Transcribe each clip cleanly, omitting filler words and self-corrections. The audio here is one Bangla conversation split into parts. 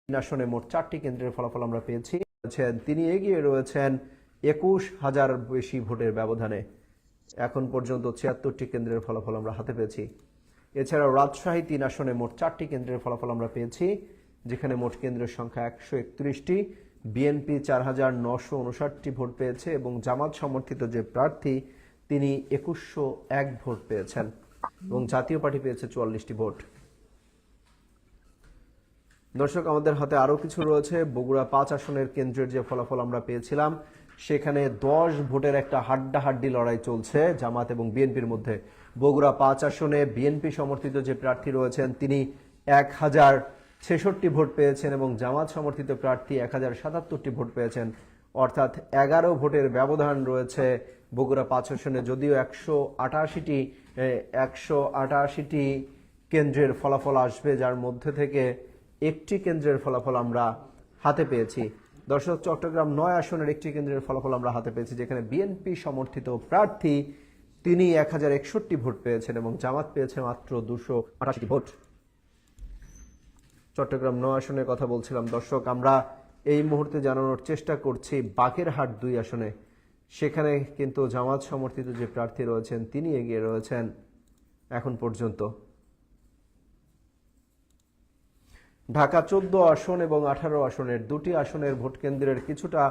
আসনে মোট 4টি কেন্দ্রের ফলাফল আমরা পেয়েছি। তিনি এগিয়ে রয়েছেন 21,000 বেশি ভোটের ব্যবধানে। এখন পর্যন্ত 76টি কেন্দ্রের ফলাফল আমরা হাতে পেয়েছি। এছাড়াও রাজশাহী 3 আসনে মোট 4টি কেন্দ্রের ফলাফল আমরা পেয়েছি, যেখানে মোট কেন্দ্রের সংখ্যা 131টি। বিএনপি 4,959টি ভোট পেয়েছে এবং জামাত সমর্থিত যে প্রার্থী তিনি 2101 ভোট পেয়েছেন এবং জাতীয় পার্টি পেয়েছে 44টি ভোট। দর্শক, আমাদের হাতে আরো কিছু রয়েছে। বগুড়া 5 আসনের কেন্দ্রের যে ফলাফল আমরা পেয়েছিলাম, সেখানে 10 ভোটের একটা হাড্ডাহাড্ডি লড়াই চলছে জামাত এবং বিএনপির মধ্যে। বগুড়া 5 আসনে বিএনপি সমর্থিত যে প্রার্থী রয়েছেন তিনি 1066টি ভোট পেয়েছেন এবং জামাত সমর্থিত প্রার্থী 1077টি ভোট পেয়েছেন, অর্থাৎ 11 ভোটের ব্যবধান রয়েছে বগুড়া 5 আসনে। যদিও 188টি কেন্দ্রের ফলাফল আসবে, যার মধ্যে থেকে একটি কেন্দ্রের ফলাফল আমরা হাতে পেয়েছি। দর্শক, চট্টগ্রাম 9 আসনের একটি কেন্দ্রের ফলাফল আমরা হাতে পেয়েছি, যেখানে বিএনপি সমর্থিত প্রার্থী তিনি 1061টি ভোট পেয়েছেন এবং জামাত পেয়েছে মাত্র 288টি ভোট। চট্টগ্রাম 9 আসনের কথা বলছিলাম। দর্শক, আমরা এই মুহূর্তে জানানোর চেষ্টা করছি বাগেরহাট 2 আসনে। সেখানে কিন্তু জামাত সমর্থিত যে প্রার্থী রয়েছেন তিনি এগিয়ে রয়েছেন এখন পর্যন্ত। ঢাকা 14 আসন এবং 18 আসনের 2টি আসনের ভোট কেন্দ্রের কিছুটা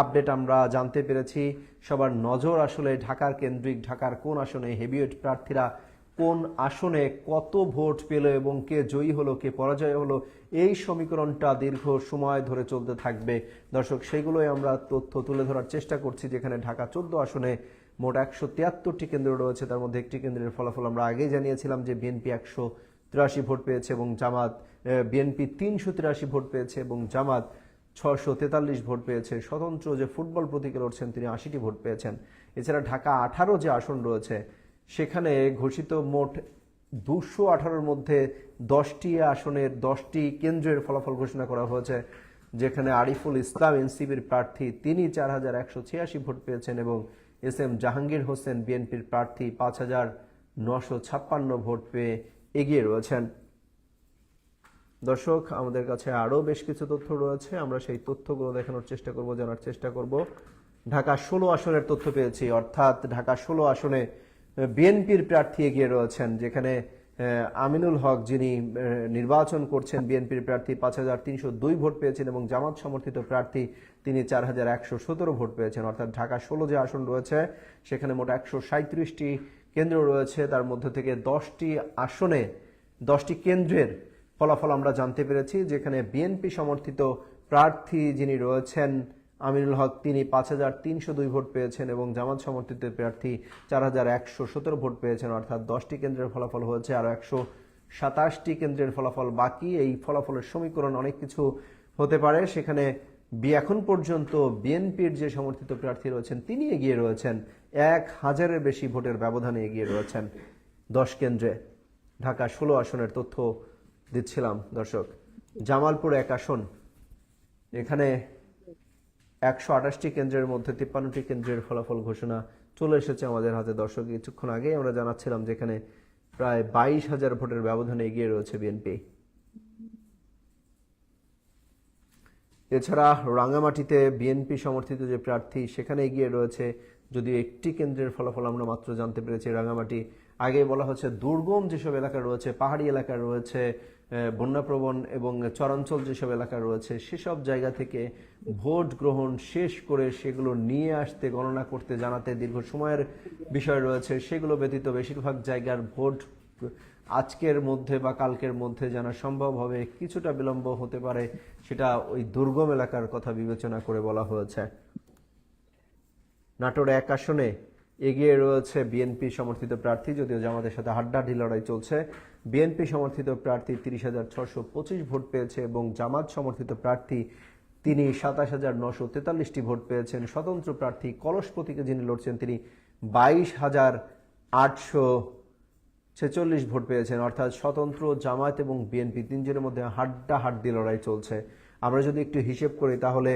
আপডেট আমরা জানতে পেরেছি। সবার নজর আসলে ঢাকার কেন্দ্রিক, ঢাকার কোন আসনে হেভিওয়েট প্রার্থীরা কোন আসনে কত ভোট পেল এবং কে জয়ী হলো কে পরাজয় হলো, এই সমীকরণটা দীর্ঘ সময় ধরে চলতে থাকবে। দর্শক, সেগুলোই আমরা তথ্য তুলে ধরার চেষ্টা করছি, যেখানে ঢাকা 14 আসনে মোট 173টি কেন্দ্র রয়েছে। তার মধ্যে একটি কেন্দ্রের ফলাফল আমরা আগেই জানিয়েছিলাম যে বিএনপি 183 ভোট পেয়েছে এবং জামাত বিএনপি 383 ভোট পেয়েছে এবং জামাত 643 ভোট পেয়েছে। স্বতন্ত্র যে ফুটবল প্রতীকে লড়ছেন তিনি 80টি ভোট পেয়েছেন। এছাড়া ঢাকা 18 যে আসন রয়েছে, সেখানে ঘোষিত মোট 218-র মধ্যে 10টি আসনের 10টি কেন্দ্রের ফলাফল ঘোষণা করা হয়েছে, যেখানে আরিফুল ইসলাম এনসিপির প্রার্থী তিনি 4186 ভোট পেয়েছেন এবং এস এম জাহাঙ্গীর হোসেন বিএনপির প্রার্থী 5956 ভোট পেয়ে এগিয়ে রয়েছেন। দর্শক, আমাদের কাছে আরো বেশ কিছু তথ্য রয়েছে, আমরা সেই তথ্যগুলো দেখানোর চেষ্টা করব, জানার চেষ্টা করব। ঢাকা 16 আসনের তথ্য পেয়েছি, অর্থাৎ ঢাকা 16 আসনে বিএনপির প্রার্থী এগিয়ে রয়েছেন, যেখানে আমিনুল হক যিনি নির্বাচন করছেন বিএনপির প্রার্থী 5302 ভোট পেয়েছেন এবং জামাত সমর্থিত প্রার্থী তিনি 4117 ভোট পেয়েছেন। অর্থাৎ ঢাকা 16 যে আসন রয়েছে সেখানে মোট 137টি কেন্দ্র রয়েছে। তার মধ্যে থেকে 10টি আসনে 10টি কেন্দ্রের ফলাফল আমরা জানতে পেরেছি, যেখানে বিএনপি সমর্থিত প্রার্থী যিনি রয়েছেন আমিনুল হক তিনি 5302 ভোট পেয়েছেন এবং জামাত সমর্থিত প্রার্থী 4117 ভোট পেয়েছেন। অর্থাৎ 10টি কেন্দ্রের ফলাফল হয়েছে, আরো 127টি কেন্দ্রের ফলাফল বাকি। এই ফলাফলের সমীকরণ অনেক কিছু হতে পারে। সেখানে এখন পর্যন্ত বিএনপির যে সমর্থিত প্রার্থী রয়েছেন তিনি এগিয়ে রয়েছেন 1000-এর বেশি ভোটের ব্যবধানে এগিয়ে রয়েছেন 10 কেন্দ্রে। ঢাকা 16 আসনের তথ্য দিচ্ছিলাম। দর্শক, জামালপুর 1 আসন, এখানে 128টি কেন্দ্রের মধ্যে 53টি কেন্দ্রের ফলাফল ঘোষণা চলে এসেছে আমাদের হাতে। দর্শক, কিছুক্ষণ আগেই আমরা জানাচ্ছিলাম যেখানে প্রায় 22,000 ভোটের ব্যবধানে এগিয়ে রয়েছে বিএনপি। এছাড়া রাঙ্গামাটিতে বিএনপি সমর্থিত যে প্রার্থী সেখানে এগিয়ে রয়েছে, যদিও একটি কেন্দ্রের ফলাফল আমরা মাত্র জানতে পেরেছি। রাঙ্গামাটি আগে বলা হচ্ছে দুর্গম যেসব এলাকা রয়েছে, পাহাড়ি এলাকা রয়েছে, বন্যাপ্রবণ এবং চরাঞ্চল যেসব এলাকা রয়েছে, সেসব জায়গা থেকে ভোট গ্রহণ শেষ করে সেগুলো নিয়ে আসতে, গণনা করতে, জানাতে দীর্ঘ সময়ের বিষয় রয়েছে। সেগুলো ব্যতীত বেশিরভাগ জায়গার ভোট আজকের মধ্যে বা কালকের মধ্যে জানা সম্ভব হবে, কিছুটা বিলম্ব হতে পারে, সেটা ওই দুর্গম এলাকার কথা বিবেচনা করে বলা হয়েছে। নাটোর 1 আসনে এগিয়ে রয়েছে বিএনপি সমর্থিত প্রার্থী, যদিও জামাতের সাথে হাড্ডাহাড্ডি লড়াই চলছে। বিএনপি সমর্থিত প্রার্থী 30,625 ভোট পেয়েছে এবং জামাত সমর্থিত প্রার্থী তিনি 27,943টি ভোট পেয়েছেন। স্বতন্ত্র প্রার্থী কলস প্রতীকে যিনি লড়ছেন তিনি 22,846 ভোট পেয়েছেন। অর্থাৎ স্বতন্ত্র, জামায়াত এবং বিএনপি তিনজনের মধ্যে হাড্ডাহাড্ডি লড়াই চলছে। আমরা যদি একটু হিসেব করি তাহলে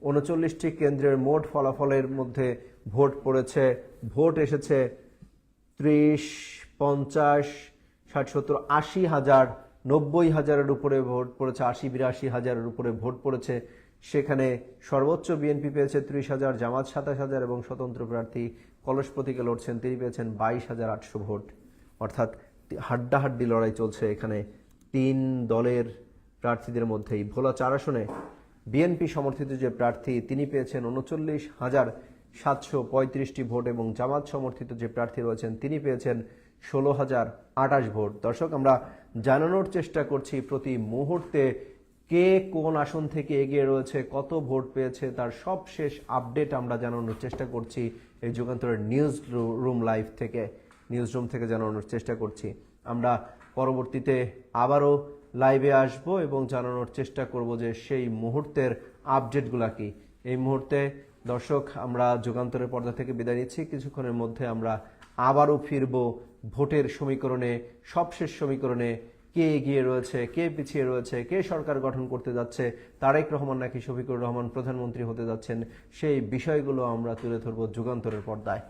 39টি কেন্দ্রের মোট ফলাফলের মধ্যে ভোট পড়েছে, ভোট এসেছে 30, 50, 60, 70, 80 হাজার 90,000-এর উপরে ভোট পড়েছে, 80-82,000-এর উপরে ভোট পড়েছে। সেখানে সর্বোচ্চ বিএনপি পেয়েছে 30,000, জামাত 27,000 এবং স্বতন্ত্র প্রার্থী কলস প্রতীকে লড়ছেন, তিনি পেয়েছেন 22,800 ভোট। অর্থাৎ হাড্ডাহাড্ডি লড়াই চলছে এখানে তিন দলের প্রার্থীদের মধ্যেই। ভোলা 4 আসনে বিএনপি সমর্থিত যে প্রার্থী তিনি পেয়েছেন 39,735টি ভোট এবং জামাত সমর্থিত যে প্রার্থী রয়েছেন তিনি পেয়েছেন 16,028 ভোট। দর্শক, আমরা জানানোর চেষ্টা করছি প্রতি মুহূর্তে কে কোন আসন থেকে এগিয়ে রয়েছে, কত ভোট পেয়েছে, তার সবশেষ আপডেট আমরা জানানোর চেষ্টা করছি এই যুগান্তরের নিউজ রুম লাইভ থেকে, নিউজ রুম থেকে জানানোর চেষ্টা করছি। আমরা পরবর্তীতে আবারও লাইভে আসব এবং জানানোর চেষ্টা করব যে সেই মুহূর্তের আপডেটগুলা কি। এই মুহূর্তে দর্শক আমরা যুগান্তরের পর্দা থেকে বিদায় নিচ্ছি। কিছুক্ষণের মধ্যে আমরা আবারও ফিরব ভোটের সমীকরণে, সবশেষ সমীকরণে কে এগিয়ে রয়েছে, কে পিছিয়ে রয়েছে, কে সরকার গঠন করতে যাচ্ছে, তারেক রহমান নাকি শফিকুর রহমান প্রধানমন্ত্রী হতে যাচ্ছেন, সেই বিষয়গুলো আমরা তুলে ধরব যুগান্তরের পর্দায়।